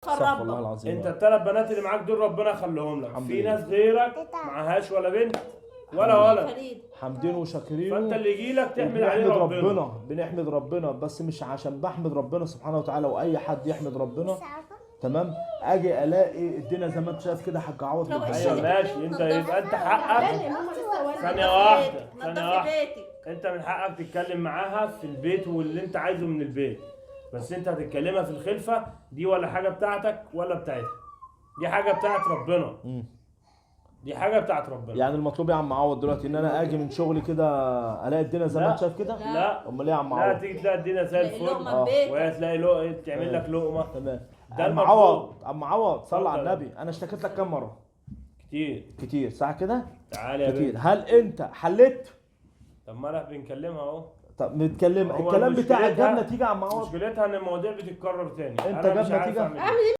استغفر الله العظيم. انت الثلاث بنات اللي معاك دول ربنا يخليهم لك. في لله. ناس غيرك معهاش ولا بنت ولا ولد، حامدين وشاكرين، فانت اللي يجي لك تحمد عليه بنحمد ربنا. بنحمد ربنا، بس مش عشان بحمد ربنا سبحانه وتعالى واي حد يحمد ربنا تمام. اجي الاقي الدنيا زي ما انت شايف كده حاج عوض. ايوه ماشي، انت يبقى انت حقك. ثانية واحدة انت من حقك تتكلم معاها في البيت واللي انت عايزه من البيت، بس انت هتتكلمها في الخلفة دي ولا حاجة بتاعتك ولا بتاعتها، دي حاجة بتاعت ربنا. دي حاجة بتاعت ربنا. يعني المطلوب يا عم عوض دلوقتي ان انا اجي من شغلي كده الاقي الدنيا زي ما انت شايف كده؟ لا. امال ايه يا عم لا، عوض؟ تيجي تلاقي الدنيا زي الفل وهي تلاقي لقمة تعمل لك لقمة. تمام. ده عم المطلوب. عوض صلى على النبي، انا اشتكيت لك كام مرة؟ كتير صح كده؟ تعالى يا كتير. بنت. هل انت حليت؟ طب ما انا بنكلمها اهو. طب بنتكلم، هو الكلام بتاعك جاب مشكلتها- نتيجة يا عم عوض؟ مشكلتها ان المواضيع بتتكرر تاني. انت أنا جاب مش عارف نتيجة؟ أعمل إيه.